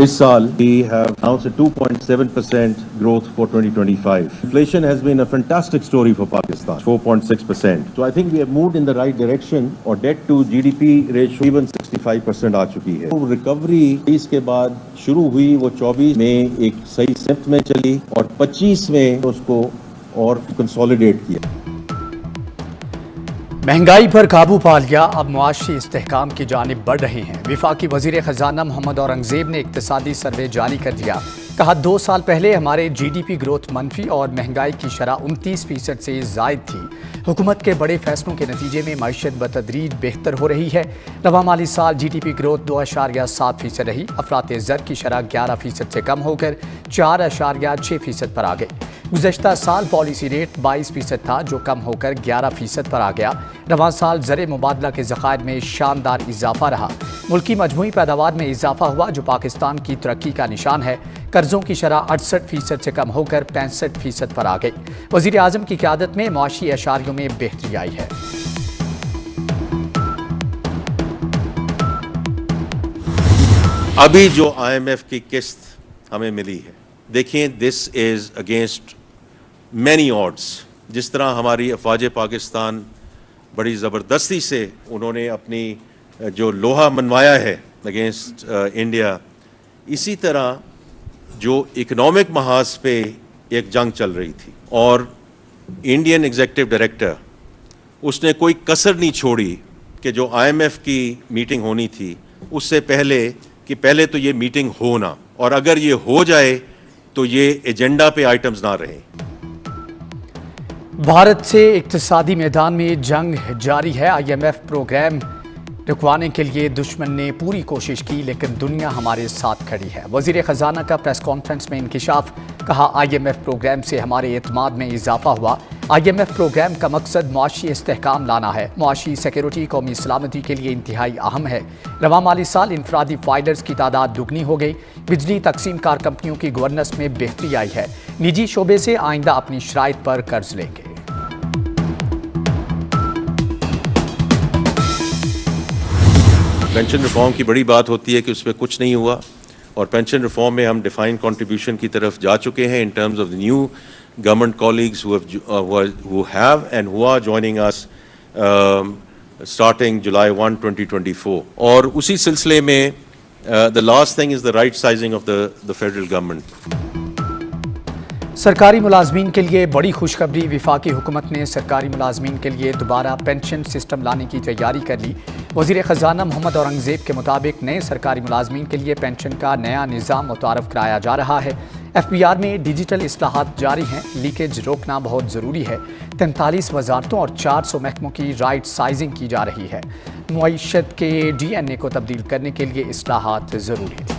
इस साल we have announced a 2.7% growth for 2025. Inflation has been a fantastic story for Pakistan, 4.6%. So I think we have moved in the right direction और debt to GDP ratio even 65% आ चुकी है. तो recovery इसके बाद शुरू हुई वो 24 में एक सही स्टेप में चली और 25 में उसको और कंसोलिडेट किया. महंगाई पर काबू पा लिया, अब मुआशी इस्तेहकाम की जानिब बढ़ रहे हैं। वफाकी वज़ीर ख़जाना मोहम्मद औरंगज़ेब ने इक़्तिसादी सर्वे जारी कर दिया। कहा 2 साल पहले हमारे GDP ग्रोथ मनफी और महंगाई की शरह 29% से ज़ायद थी। हुकूमत के बड़े फैसलों के नतीजे में मईशत बतदरीज बेहतर हो रही है। रवा माली साल GDP ग्रोथ 2.7% रही। अफरात ज़र की शरह 11% से कम होकर 4.6% पर आ गई। गुज़श्ता साल पॉलिसी रेट 22% था, जो कम होकर 11% पर आ गया। रवां साल ज़र मुबादला के ज़खायर में शानदार इजाफा रहा। मुल्की मजमूई पैदावार में इजाफा हुआ, जो पाकिस्तान की तरक्की का निशान है। कर्ज़ों की शरह 68% से कम होकर 65% पर आ गई। वज़ीर आज़म की क़यादत में मुआशी अशारियों में बेहतरी आई है। अभी जो IMF की किस्त हमें मिली है, देखिए this is against many odds. जिस तरह हमारी अफवाज पाकिस्तान बड़ी ज़बरदस्ती से उन्होंने अपनी जो लोहा मनवाया है अगेंस्ट इंडिया, इसी तरह जो इकनॉमिक महाज पे एक जंग चल रही थी और इंडियन एग्जीक्यूटिव डायरेक्टर उसने कोई कसर नहीं छोड़ी कि जो IMF की मीटिंग होनी थी उससे पहले कि पहले तो ये मीटिंग हो ना, और अगर ये हो जाए तो ये एजेंडा पे आइटम्स ना रहें। भारत से इक्तिसादी मैदान में जंग जारी है। IMF प्रोग्राम रुकवाने के लिए दुश्मन ने पूरी कोशिश की, लेकिन दुनिया हमारे साथ खड़ी है। वज़ीर ख़जाना का प्रेस कॉन्फ्रेंस में इंकिशाफ। कहा IMF प्रोग्राम से हमारे एतमाद में इजाफा हुआ। IMF प्रोग्राम का मकसद मुआशी इस्तेहकाम लाना है। मुआशी सिक्योरिटी कौमी सलामती के लिए इंतहाई अहम है। रवा माली साल इनफरादी फाइलर्स की तादाद दुगनी हो गई। बिजली तकसीम कार कंपनियों की गवर्नेंस में बेहतरी आई है। निजी शोबे से आइंदा अपनी शराइत पर कर्ज लेंगे। पेंशन रिफॉर्म की बड़ी बात होती है कि उसमें कुछ नहीं हुआ, और पेंशन रिफॉर्म में हम डिफाइंड कंट्रीब्यूशन की तरफ जा चुके हैं in terms of the new government colleagues who have and who are joining us starting July 1, 2024. और उसी सिलसिले में the last thing is the right sizing of the federal government. सरकारी मुलाजमीन के लिए बड़ी खुशखबरी। वफाकी हुकूमत ने सरकारी मुलाजमीन के लिए दोबारा पेंशन सिस्टम लाने की तैयारी कर ली। वज़ीर ख़जाना मोहम्मद औरंगज़ेब के मुताबिक नए सरकारी मुलाजमीन के लिए पेंशन का नया निज़ाम मुतारफ़ कराया जा रहा है। FBR में डिजिटल इस्लाहात जारी हैं। लीकेज रोकना बहुत ज़रूरी है। 43 वजारतों और 400 महकमों की राइट साइजिंग की जा रही है। मुईशत के DNA को तब्दील करने के लिए इस्लाहात ज़रूरी थी।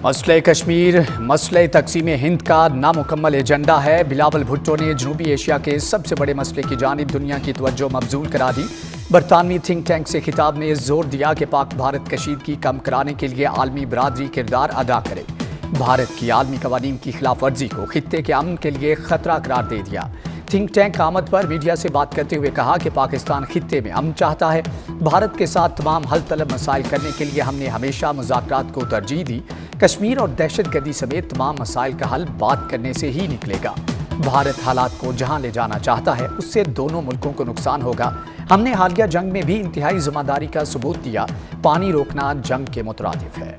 मसले कश्मीर मसले तकसीम हिंद का नामुकम्मल एजेंडा है। बिलावल भुट्टो ने जनूबी एशिया के सबसे बड़े मसले की जानिब दुनिया की तवज्जो मबजूल करा दी। बरतानवी थिंक टैंक से खिताब में जोर दिया कि पाक भारत कशीदगी कम कराने के लिए आलमी बरादरी किरदार अदा करे। भारत की आलमी कवानीन की खिलाफ वर्जी को खित्ते के अमन के लिए खतरा करार दे दिया। थिंक टैंक आमद पर मीडिया से बात करते हुए कहा कि पाकिस्तान खित्ते में अमन चाहता है। भारत के साथ तमाम हल तलब मसाइल करने के लिए हमने हमेशा मुज़ाकरात को तरजीह दी। कश्मीर और दहशतगर्दी समेत तमाम मसाइल का हल बात करने से ही निकलेगा। भारत हालात को जहां ले जाना चाहता है उससे दोनों मुल्कों को नुकसान होगा। हमने हालिया जंग में भी इंतहाई जिम्मेदारी का सबूत दिया। पानी रोकना जंग के मुतरादिफ है।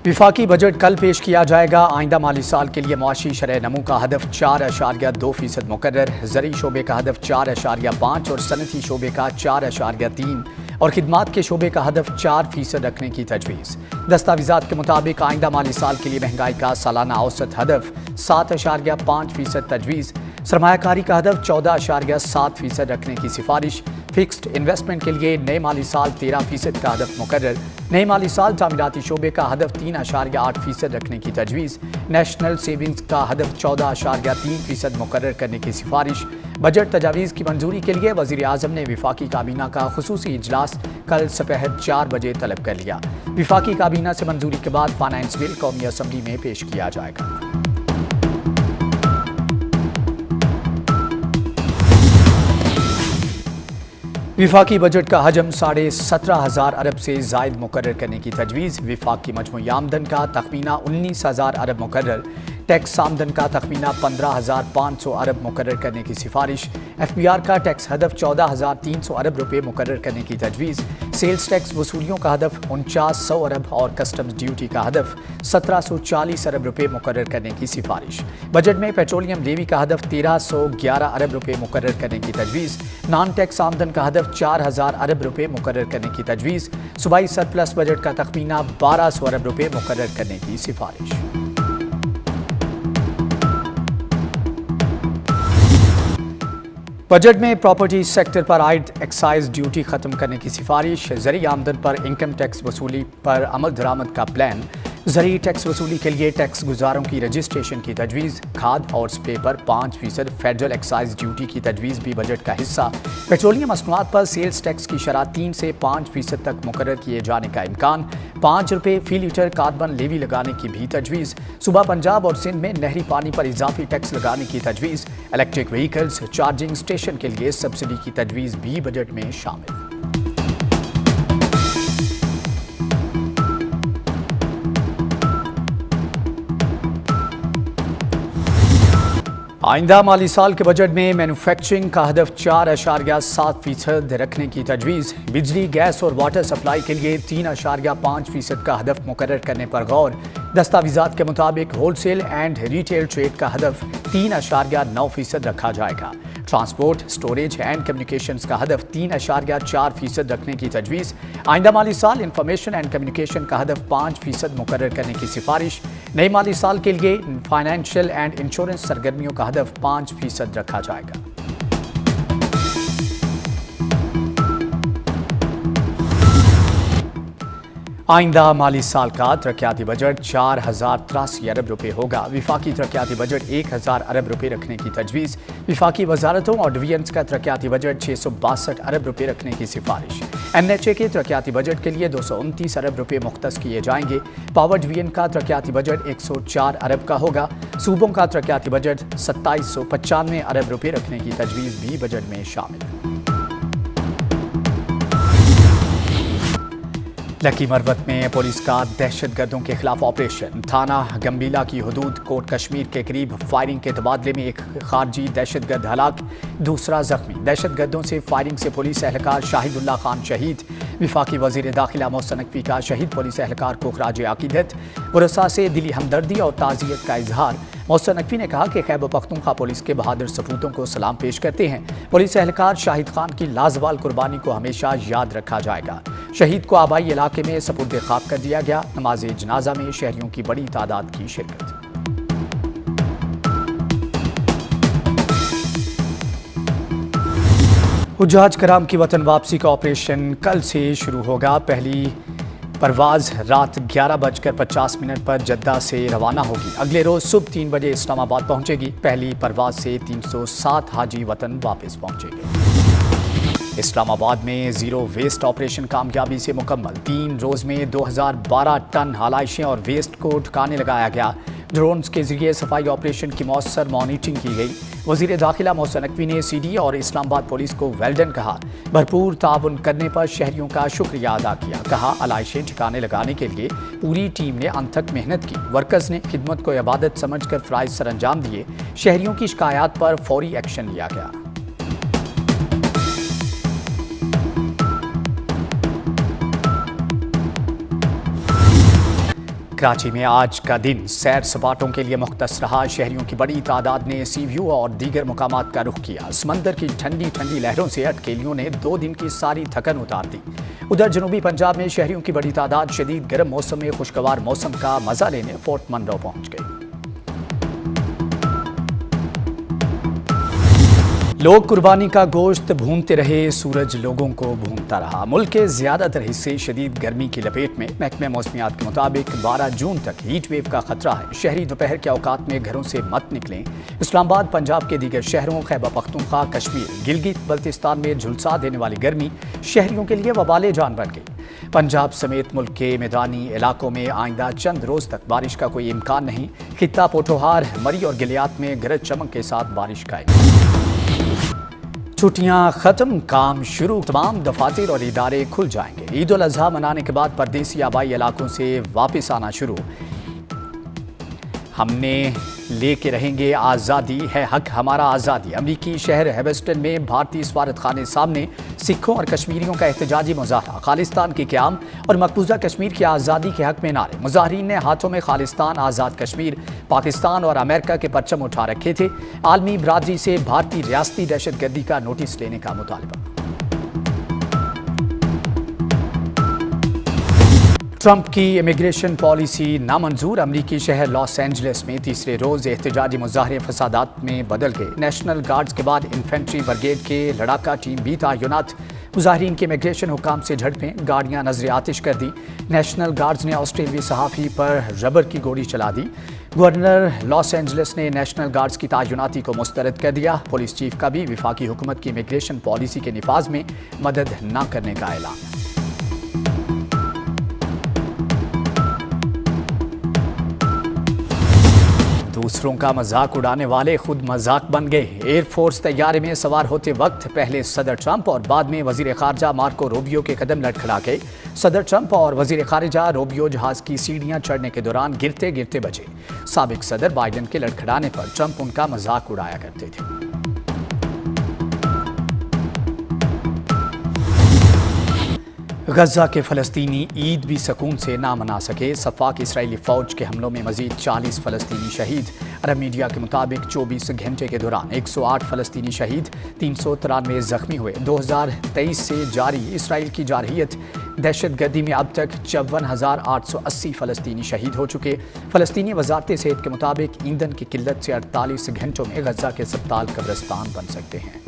विफाकी बजट कल पेश किया जाएगा। आइंदा माली साल के लिए मुआशी शरह नमू का हदफ 4.2% मुकर्रर। ज़री शोबे का हदफ 4.5% और सनती शोबे का 4.3% और खिदमात के शोबे का हदफ 4% रखने की तजवीज़। दस्तावेज़ात के मुताबिक आइंदा माली साल के लिए महंगाई का सालाना औसत हदफ 7.5% तजवीज़। सरमायाकारी का हदफ 14.7% रखने की सिफारिश। फिक्स्ड इन्वेस्टमेंट के लिए नए माली साल 13% का हदफ मुकर्रर। नए माली साल तामीराती शोबे का हदफ 3.8% रखने की तजवीज़। नेशनल सेविंग्स का हदफ 14.3% मुकर्रर करने की सिफारिश। बजट तजावीज़ की मंजूरी के लिए वज़ीर आज़म ने विफाकी काबीना का खुसूसी इजलास कल सपहर 4 बजे तलब कर लिया। विफाकी काबीना से मंजूरी के बाद फाइनेंस बिल कौमी असम्बली में पेश किया जाएगा। विफाकी बजट का हजम 17,500 अरब से जायद मुकर्रर करने की तजवीज़। विफाक की मजमूई आमदन का तखमीना 19,000 अरब मुकर्रर। टैक्स आमदन का तखमीना 15,500 अरब मुकर्रर करने की सिफारिश। FBR का टैक्स हदफ 14,300 अरब रुपये मुकर्रर करने की तजवीज़। सेल्स टैक्स वसूलियों का हदफ 4900 अरब और कस्टम्स ड्यूटी का हदफ 1740 अरब रुपये मुकर्रर करने की सिफारिश। बजट में पेट्रोलियम लेवी का हदफ 1311 अरब रुपये मुकर्रर करने की तजवीज़। नॉन टैक्स आमदन का हदफ 4,000 अरब रुपये मुकर्रर करने की तजवीज़। सूबाई सरप्लस बजट का तखमीना 1200 अरब रुपये मुकर्रर करने की सिफारिश। बजट में प्रॉपर्टी सेक्टर पर आयद एक्साइज ड्यूटी खत्म करने की सिफारिश। ज़री आमदन पर इनकम टैक्स वसूली पर अमल दरामद का प्लान। ज़री टैक्स वसूली के लिए टैक्स गुजारों की रजिस्ट्रेशन की तजवीज़। खाद और स्प्रे पर 5% फेडरल एक्साइज ड्यूटी की तजवीज़ भी बजट का हिस्सा। पेट्रोलियम मसनूआत पर सेल्स टैक्स की शरह 3 से 5% तक मुकर्रर किए जाने का इम्कान। 5 रुपये फी लीटर कार्बन लेवी लगाने की भी तजवीज़। सूबा पंजाब और सिंध में नहरी पानी पर इजाफी टैक्स लगाने की तजवीज़। इलेक्ट्रिक व्हीकल्स चार्जिंग स्टेशन के लिए सब्सिडी की तजवीज़ भी बजट में शामिल। आइंदा माली साल के बजट में मैन्युफैक्चरिंग का हदफ 4.7% रखने की तजवीज़। बिजली, गैस और वाटर सप्लाई के लिए 3.5% का हदफ मुकर्रर करने पर गौर। दस्तावेज़ात के मुताबिक होलसेल एंड रिटेल ट्रेड का हदफ 3.9% रखा जाएगा। ट्रांसपोर्ट, स्टोरेज एंड कम्युनिकेशंस का हदफ 3.4% रखने की तजवीज़। आइंदा माली साल इंफॉर्मेशन एंड कम्युनिकेशन का हदफ 5% मुकर्रर करने की सिफारिश। नए माली साल के लिए फाइनेंशियल एंड इंश्योरेंस सरगर्मियों का हदफ 5% रखा जाएगा। आइंदा माली साल का तरक्याती बजट 4,083 अरब रुपये होगा। विफाकी तरक्याती बजट 1,000 अरब रुपये रखने की तजवीज़। विफाकी वजारतों और डिवीजन्स का तरक्याती बजट 662 अरब रुपये रखने की सिफारिश। NHA के तरक्याती बजट के लिए 229 अरब रुपये मुख्तस किए जाएंगे। पावर डिवीजन का तरक्याती बजट 104 अरब का होगा। सूबों का तरक्याती बजट 2795 अरब रुपये रखने की तजवीज़ भी बजट में शामिल। लकी मरवत में पुलिस का दहशतगर्दों के खिलाफ ऑपरेशन। थाना गंबीला की हदूद कोट कश्मीर के करीब फायरिंग के तबादले में एक खारजी दहशतगर्द हलाक, दूसरा जख्मी। दहशतगर्दों से फायरिंग से पुलिस एहलकार शाहिदुल्लाह खान शहीद। विफाकी वज़ीर दाखिला मोहसिन नकवी का शहीद पुलिस एहलकार को खराज अकीदत। वरसा से दिली हमदर्दी और ताज़ियत का इजहार। मोहसिन नकवी ने कहा कि खैबर पख्तूनख्वा पुलिस के बहादुर सपूतों को सलाम पेश करते हैं। पुलिस एहलकार शाहिद खान की लाजवाल कुर्बानी को हमेशा याद रखा जाएगा। शहीद को आबाई इलाके में सपुर्द खाक कर दिया गया। नमाज जनाजा में शहरियों की बड़ी तादाद की शिरकत। हुज्जाज कराम की वतन वापसी का ऑपरेशन कल से शुरू होगा। पहली परवाज रात 11:50 पर जद्दा से रवाना होगी। अगले रोज सुबह 3 बजे इस्लामाबाद पहुंचेगी। पहली परवाज से 307 हाजी वतन वापस पहुंचेंगे। इस्लामाबाद में जीरो वेस्ट ऑपरेशन कामयाबी से मुकम्मल। 3 रोज में 2012 टन हालाइशें और वेस्ट को ठिकाने लगाया गया। ड्रोन्स के जरिए सफाई ऑपरेशन की मौसर मॉनिटरिंग की गई। वज़ीर दाखिला मोहसिन नकवी ने CD और इस्लामाबाद पुलिस को वेल्डन कहा। भरपूर ताउन करने पर शहरियों का शुक्रिया अदा किया। कहा आलाइशें ठिकाने लगाने के लिए पूरी टीम ने अनथक मेहनत की। वर्कर्स ने खिदमत को इबादत समझकर फ़राइज़ सर अंजाम दिए। शहरियों की शिकायत पर फौरी एक्शन लिया गया। कराची में आज का दिन सैर सपाटों के लिए मुख्तस रहा। शहरियों की बड़ी तादाद ने सी व्यू और दीगर मुकामात का रुख किया। समंदर की ठंडी ठंडी लहरों से अटकेलियों ने 2 दिन की सारी थकन उतार दी। उधर जनूबी पंजाब में शहरियों की बड़ी तादाद शदीद गर्म मौसम में खुशगवार मौसम का मजा लेने फोर्ट मनरो पहुंच गई। लोग कुर्बानी का गोश्त भूनते रहे, सूरज लोगों को भूनता रहा। मुल्क के ज्यादातर हिस्से शदीद गर्मी की लपेट में। महकमे मौसमियात के मुताबिक 12 जून तक हीट वेव का खतरा है। शहरी दोपहर के औकात में घरों से मत निकलें। इस्लामाबाद, पंजाब के दीगर शहरों, खैबर पख्तूनख्वा, कश्मीर, गिलगित बल्तिस्तान में झुलसा देने वाली गर्मी शहरियों के लिए वबाले जान बन गई। पंजाब समेत मुल्क के मैदानी इलाकों में आइंदा चंद रोज तक बारिश का कोई इम्कान नहीं। खित्ता पोठोहार, मरी और गिलियात में गरज चमक के साथ बारिश का छुट्टियां खत्म, काम शुरू। तमाम दफातर और इदारे खुल जाएंगे। ईद उल अजहा मनाने के बाद परदेसी आबाई इलाकों से वापस आना शुरू। हमने लेके रहेंगे आज़ादी, है हक हमारा आज़ादी। अमरीकी शहर हेबस्टन में भारतीय सफारत खाने सामने सिखों और कश्मीरियों का एहतजाजी मुजाहरा। खालिस्तान की क़याम और मकबूजा कश्मीर की आज़ादी के हक में नारे। मुजाहरीन ने हाथों में खालिस्तान, आज़ाद कश्मीर, पाकिस्तान और अमेरिका के परचम उठा रखे थे। आलमी बरादरी से भारतीय रियासती दहशतगर्दी का नोटिस लेने का मुतालबा। ट्रंप की इमिग्रेशन पॉलिसी नामंजूर। अमरीकी शहर लॉस एंजलिस में तीसरे रोज एहतजाजी मुजाहरे फसादात में बदल गए। नेशनल गार्ड्स के बाद इन्फेंट्री ब्रिगेड के लड़ाका टीम भी तैनात। मुजाहरीन के इमिग्रेशन हुकाम से झड़पें, गाड़ियां नजर आतिश कर दी। नेशनल गार्ड्स ने ऑस्ट्रेलियाई सहाफ़ी पर रबर की गोली चला दी। गवर्नर लॉस एंजलिस ने नेशनल गार्ड्स की तैनाती को मुस्तरद कर दिया। पुलिस चीफ का भी विफाकी हुकूमत की इमिग्रेशन पॉलिसी के निफाज में मदद न करने का ऐलान। दूसरों का मजाक उड़ाने वाले खुद मजाक बन गए। एयरफोर्स तैयारे में सवार होते वक्त पहले सदर ट्रंप और बाद में वजीर खारजा मार्को रूबियो के कदम लड़खड़ा गए। सदर ट्रंप और वजीर खारजा रूबियो जहाज की सीढ़ियां चढ़ने के दौरान गिरते गिरते बचे। साबिक सदर बाइडेन के लड़खड़ाने पर ट्रंप उनका मजाक उड़ाया करते थे। गजा के फ़लस्तीनी ईद भी सुकून से ना मना सके। सफाक इसराइली फ़ौज के हमलों में मजीद 40 फ़लस्तीनी शहीद। अरब मीडिया के मुताबिक 24 घंटे के दौरान 108 फ़लस्तीनी शहीद, 393 जख्मी हुए। 2023 से जारी इसराइल की जारहियत दहशतगर्दी में अब तक 54,880 फ़लस्तीनी शहीद हो चुके। फ़लस्तीनी वजारत सेहत के मुताबिक ईंधन की किल्लत से 48 घंटों में गजा के अस्पताल कब्रिस्तान बन सकते हैं।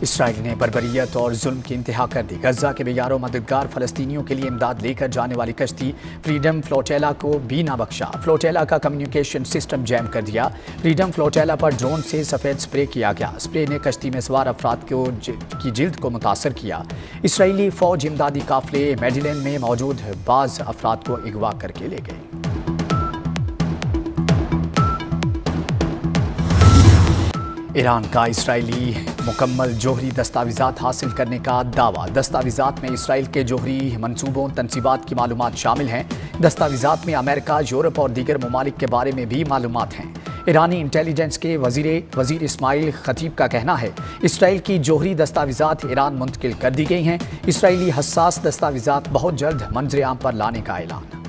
इसराइल ने बर्बरियत और जुल्म की इंतहा कर दी। गजा के बेयारों मददगार फ़लस्तीनियों के लिए इमदाद लेकर जाने वाली कश्ती फ्रीडम फ्लोटेला को भी ना बख्शा। फ्लोटेला का कम्युनिकेशन सिस्टम जैम कर दिया। फ्रीडम फ्लोटेला पर ड्रोन से सफ़ेद स्प्रे किया गया। स्प्रे ने कश्ती में सवार अफराद की जिल्द को मुतासर किया। इसराइली फ़ौज इमदादी काफिले मेडिलन में मौजूद बाज़ अफराद को अगवा करके ले गए। ईरान का इसराइली मुकम्मल जोहरी दस्तावेज़ात हासिल करने का दावा। दस्तावेज़ात में इसराइल के जोहरी मंसूबों, तनसीबात की मालूमात शामिल हैं। दस्तावेज़ात में अमेरिका, यूरोप और दीगर ममालिक के बारे में भी मालूमात हैं। ईरानी इंटेलिजेंस के वज़ीर इस्माइल खतीब का कहना है इसराइल की जोहरी दस्तावेज़ात ईरान मुंतकिल कर दी गई हैं। इसराइली हसास दस्तावेज़ात बहुत जल्द मंजर आम पर लाने का ऐलान।